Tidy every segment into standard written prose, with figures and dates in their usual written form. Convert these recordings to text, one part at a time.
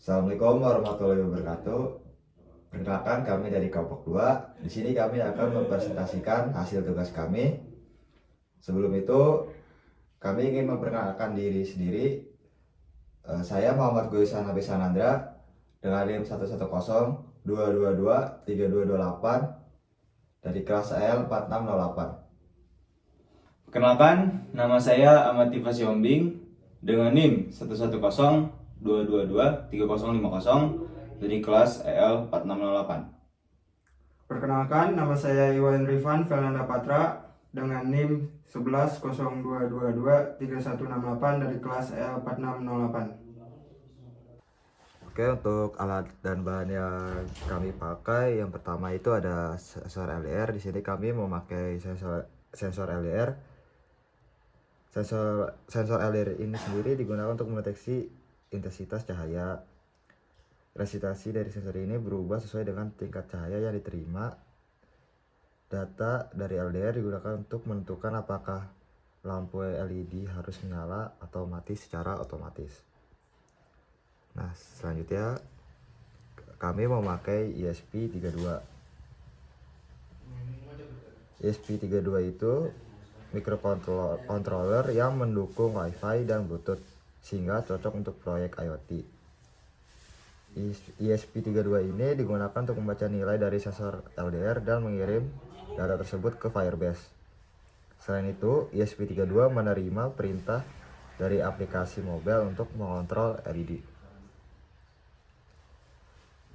Assalamualaikum warahmatullahi wabarakatuh. Perkenalkan, kami dari kelompok 2. Di sini kami akan mempresentasikan hasil tugas kami. Sebelum itu, kami ingin memperkenalkan diri sendiri. Saya Muhammad Goisan Habis Sanandra dengan NIM 110-222-3228 dari kelas AL 4608. Perkenalkan, nama saya Ahmad Tifa Siombing dengan NIM 110-222-3050 dari kelas EL 4608. Perkenalkan, nama saya Iwan Rifan Felnanda Patra dengan NIM 11-0222-3168 dari kelas EL 4608. Oke, untuk alat dan bahan yang kami pakai, yang pertama itu ada sensor LDR. Di sini kami memakai sensor LDR. Sensor LDR ini sendiri digunakan untuk mendeteksi intensitas cahaya. Resitasi dari sensor ini berubah sesuai dengan tingkat cahaya yang diterima. Data dari LDR digunakan untuk menentukan apakah lampu LED harus menyala atau mati secara otomatis. Nah, selanjutnya kami memakai ESP32. ESP32 itu microcontroller yang mendukung Wi-Fi dan Bluetooth sehingga cocok untuk proyek IoT. ESP32 ini digunakan untuk membaca nilai dari sensor LDR dan mengirim data tersebut ke Firebase. Selain itu, ESP32 menerima perintah dari aplikasi mobile untuk mengontrol LED.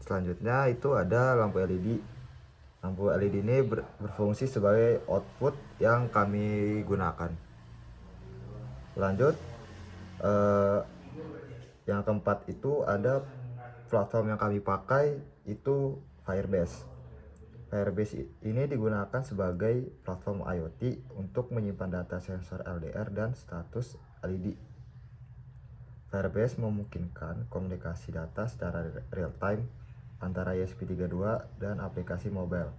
Selanjutnya itu ada lampu LED. Lampu LED ini berfungsi sebagai output yang kami gunakan. Lanjut, yang keempat itu ada platform yang kami pakai itu Firebase. Firebase ini digunakan sebagai platform IoT untuk menyimpan data sensor LDR dan status LED. Firebase memungkinkan komunikasi data secara real time antara ESP32 dan aplikasi mobile.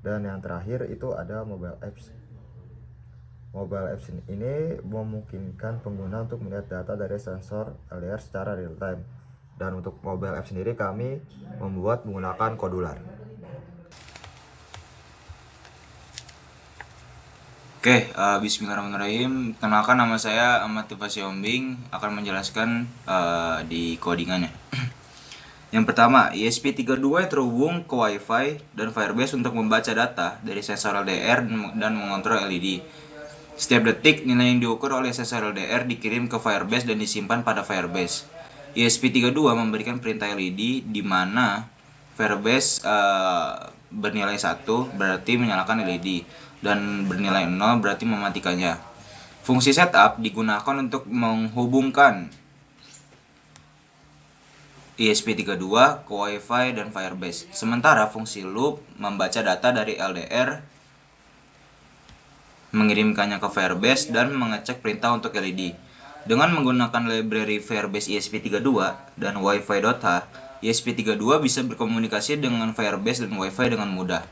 Dan yang terakhir itu ada mobile apps. Mobile apps ini memungkinkan pengguna untuk melihat data dari sensor LDR secara real time. Dan untuk mobile apps sendiri kami membuat menggunakan Kodular. Bismillahirrahmanirrahim. Kenalkan, nama saya Ahmad Tifa Siombing akan menjelaskan di codingannya. Yang pertama, ESP32 terhubung ke Wi-Fi dan Firebase untuk membaca data dari sensor LDR dan mengontrol LED. Setiap detik, nilai yang diukur oleh sensor LDR dikirim ke Firebase dan disimpan pada Firebase. ESP32 memberikan perintah LED di mana Firebase bernilai 1 berarti menyalakan LED dan bernilai 0 berarti mematikannya. Fungsi setup digunakan untuk menghubungkan ESP32 ke Wi-Fi dan Firebase. Sementara fungsi loop membaca data dari LDR, mengirimkannya ke Firebase dan mengecek perintah untuk LED. Dengan menggunakan library Firebase ESP32 dan Wi-Fi.h, ESP32 bisa berkomunikasi dengan Firebase dan Wi-Fi dengan mudah.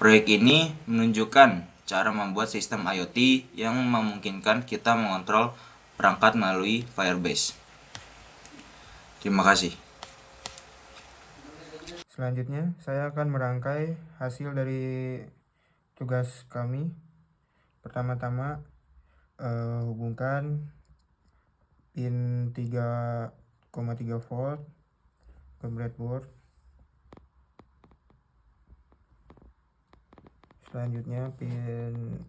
Proyek ini menunjukkan cara membuat sistem IoT yang memungkinkan kita mengontrol perangkat melalui Firebase. Terima kasih. Selanjutnya, saya akan merangkai hasil dari tugas kami. Pertama-tama, hubungkan pin 3,3 volt ke breadboard. Selanjutnya, pin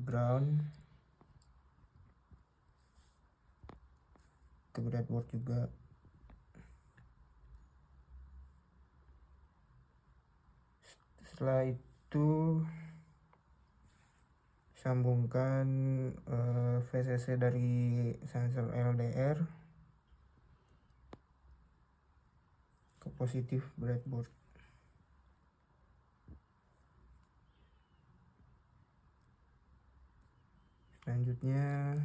ground ke breadboard juga. Setelah itu sambungkan VCC dari sensor LDR ke positif breadboard. Selanjutnya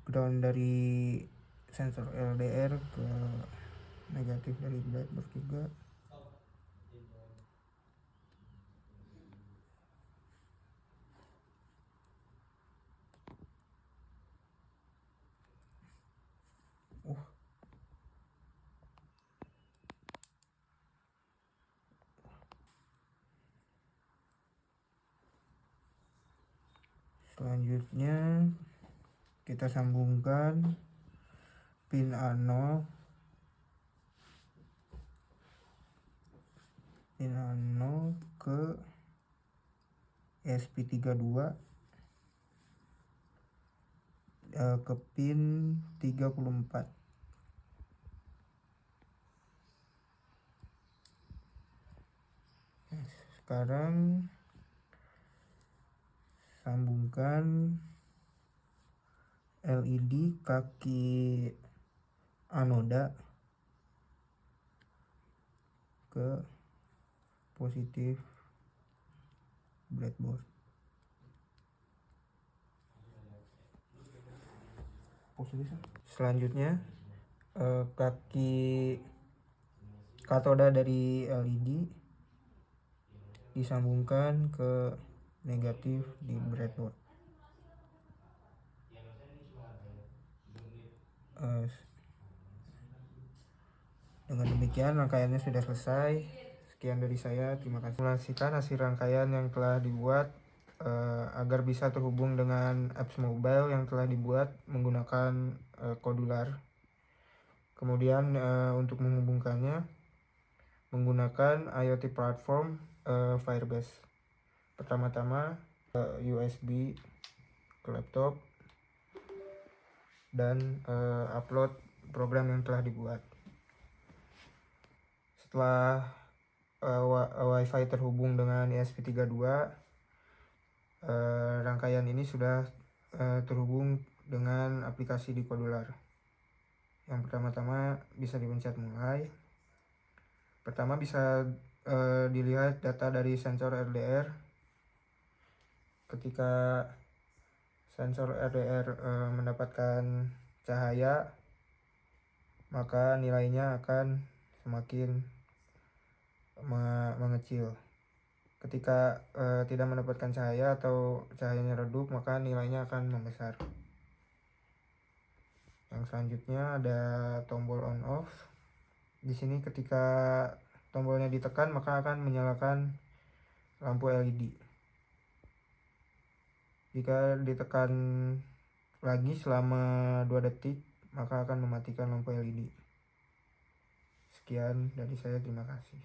ground dari sensor LDR ke negatif dari breadboard juga. Selanjutnya kita sambungkan pin A0 ke ESP32 ke pin 34. Sekarang sambungkan LED kaki anoda ke positif breadboard. Selanjutnya kaki katoda dari LED disambungkan ke negatif di breadboard. Dengan demikian rangkaiannya sudah selesai. Sekian dari saya, terima kasih. Simulasikan hasil rangkaian yang telah dibuat agar bisa terhubung dengan apps mobile yang telah dibuat menggunakan Kodular. Kemudian untuk menghubungkannya menggunakan IoT platform Firebase. Pertama-tama USB ke laptop dan upload program yang telah dibuat. Setelah Wi-Fi terhubung dengan ESP32, rangkaian ini sudah terhubung dengan aplikasi di Kodular. Yang pertama-tama bisa dipencet mulai. Pertama bisa dilihat data dari sensor RDR. Ketika sensor RDR mendapatkan cahaya, maka nilainya akan semakin mengecil. Ketika tidak mendapatkan cahaya atau cahayanya redup, maka nilainya akan membesar. Yang selanjutnya ada tombol on off. Di sini ketika tombolnya ditekan, maka akan menyalakan lampu LED. Jika ditekan lagi selama 2 detik, maka akan mematikan lampu LED. Sekian dari saya, terima kasih.